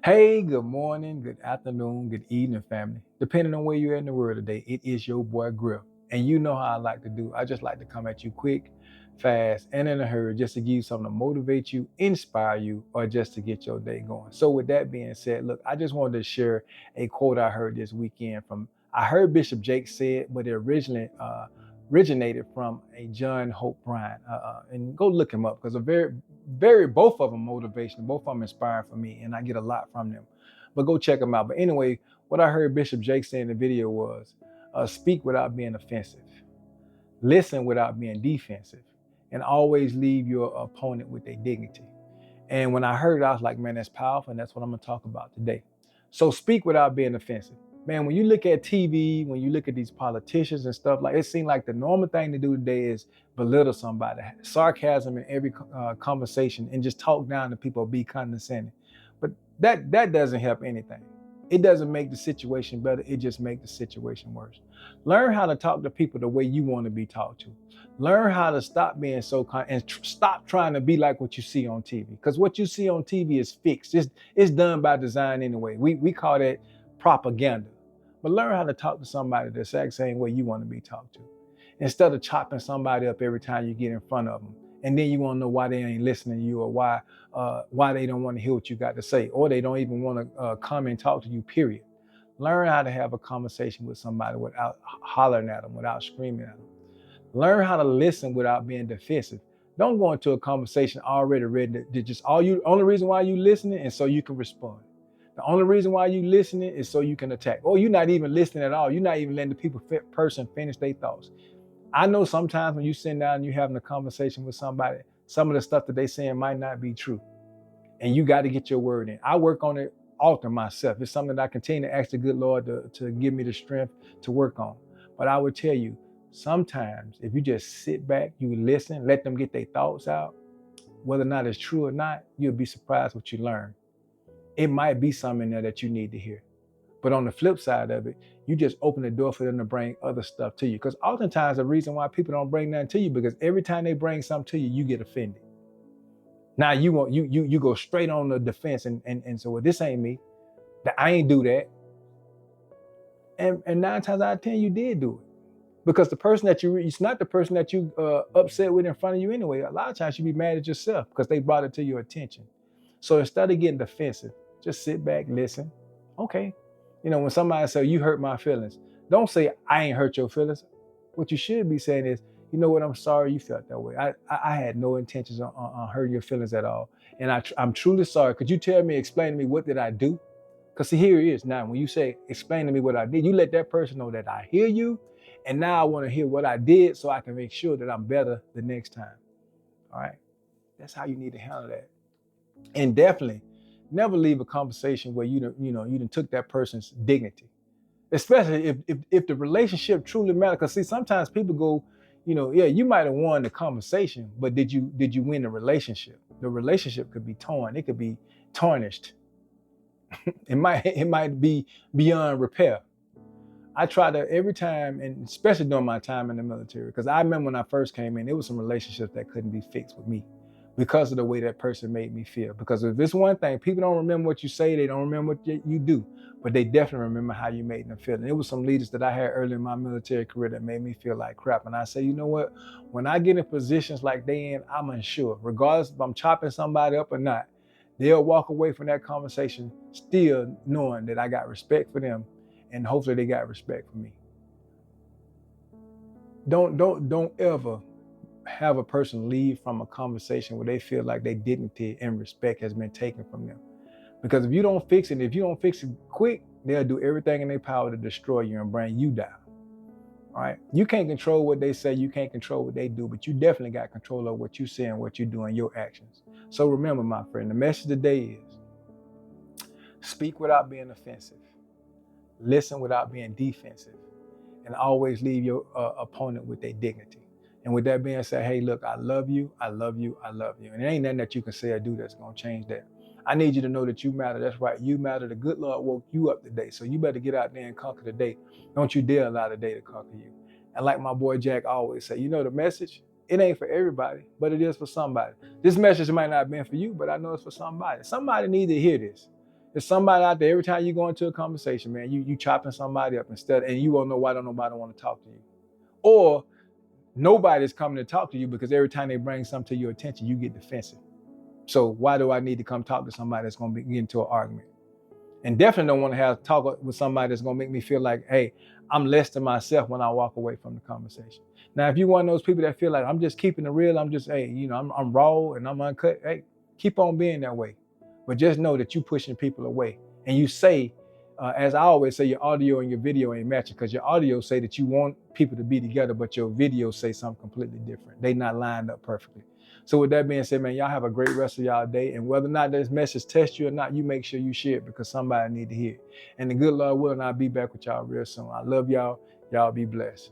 Hey, good morning, good afternoon, good evening, family. Depending on where you're in the world today, it is your boy Griff. And you know how I like to do. I just like to come at you quick, fast, and in a hurry just to give you something to motivate you, inspire you, or just to get your day going. So, with that being said, look, I just wanted to share a quote I heard this weekend from, I heard Bishop Jake say it, but it originally originated from a John Hope Bryant. And go look him up because a both of them motivational, both of them inspiring for me, and I get a lot from them. But go check them out. But anyway, what I heard Bishop Jake say in the video was, speak without being offensive, listen without being defensive, and always leave your opponent with their dignity. And when I heard it, I was like, man, that's powerful, and that's what I'm gonna talk about today. So speak without being offensive. Man, when you look at TV, when you look at these politicians and stuff, like it seems like the normal thing to do today is belittle somebody, sarcasm in every conversation, and just talk down to people, or be condescending. But that doesn't help anything. It doesn't make the situation better. It just makes the situation worse. Learn how to talk to people the way you want to be talked to. Learn how to stop being so and stop trying to be like what you see on TV. Because what you see on TV is fixed. It's done by design anyway. We call that propaganda. But learn how to talk to somebody the exact same way you want to be talked to. Instead of chopping somebody up every time you get in front of them, and then you want to know why they ain't listening to you, or why they don't want to hear what you got to say, or they don't even want to come and talk to you. Period. Learn how to have a conversation with somebody without hollering at them, without screaming at them. Learn how to listen without being defensive. Don't go into a conversation already ready to just only reason why you listening is so you can respond. The only reason why you listening is so you can attack. Or you're not even listening at all. You're not even letting the person finish their thoughts. I know sometimes when you sit down and you're having a conversation with somebody, some of the stuff that they saying might not be true. And you got to get your word in. I work on it often myself. It's something that I continue to ask the good Lord to give me the strength to work on. But I would tell you, sometimes if you just sit back, you listen, let them get their thoughts out, whether or not it's true or not, you'll be surprised what you learn. It might be something in there that you need to hear. But on the flip side of it, you just open the door for them to bring other stuff to you. Because oftentimes the reason why people don't bring nothing to you, because every time they bring something to you, you get offended. Now you go straight on the defense and so, well, this ain't me. That I ain't do that. And 9 times out of 10 you did do it. Because the person that it's not the person that you upset with in front of you anyway. A lot of times you be mad at yourself because they brought it to your attention. So instead of getting defensive, just sit back, listen. Okay. When somebody says, you hurt my feelings, don't say, I ain't hurt your feelings. What you should be saying is, you know what, I'm sorry you felt that way. I had no intentions on hurting your feelings at all. And I'm truly sorry. Could you explain to me, what did I do? Because see, here it is now. When you say, explain to me what I did, you let that person know that I hear you. And now I want to hear what I did so I can make sure that I'm better the next time. All right. That's how you need to handle that. And definitely never leave a conversation where you done took that person's dignity. Especially if the relationship truly matters. Because see, sometimes people go, yeah, you might have won the conversation, but did you win the relationship? The relationship could be torn, it could be tarnished. It might be beyond repair. I try to every time, and especially during my time in the military, because I remember when I first came in, there was some relationships that couldn't be fixed with me because of the way that person made me feel. Because if it's one thing, people don't remember what you say, they don't remember what you do, but they definitely remember how you made them feel. And it was some leaders that I had early in my military career that made me feel like crap. And I say, you know what? When I get in positions like they in, I'm unsure, regardless if I'm chopping somebody up or not, they'll walk away from that conversation still knowing that I got respect for them, and hopefully they got respect for me. Don't ever have a person leave from a conversation where they feel like their dignity and respect has been taken from them. Because if you don't fix it quick, they'll do everything in their power to destroy you and bring you down. All right. You can't control what they say, you can't control what they do, but you definitely got control of what you say and what you do and your actions. So remember, my friend, the message today is, speak without being offensive, listen without being defensive, and always leave your opponent with their dignity. And with that being said, hey, look, I love you, I love you, I love you. And it ain't nothing that you can say or do that's going to change that. I need you to know that you matter. That's right, you matter. The good Lord woke you up today, so you better get out there and conquer the day. Don't you dare allow the day to conquer you. And like my boy Jack always say, the message, it ain't for everybody, but it is for somebody. This message might not have been for you, but I know it's for somebody. Somebody needs to hear this. There's somebody out there, every time you go into a conversation, man, you chopping somebody up and you won't know why don't nobody want to talk to you. Or nobody's coming to talk to you because every time they bring something to your attention, you get defensive. So why do I need to come talk to somebody that's going to get into an argument? And definitely don't want to have talk with somebody that's going to make me feel like, hey, I'm less than myself when I walk away from the conversation. Now, if you're one of those people that feel like I'm just keeping it real, I'm just, hey, I'm raw and I'm uncut, hey, keep on being that way. But just know that you're pushing people away. And you say, as I always say, your audio and your video ain't matching, because your audio say that you want people to be together, but your video say something completely different. They not lined up perfectly. So with that being said, man, y'all have a great rest of y'all day. And whether or not this message tests you or not, you make sure you share it, because somebody need to hear it. And the good Lord will, and I'll be back with y'all real soon. I love y'all. Y'all be blessed.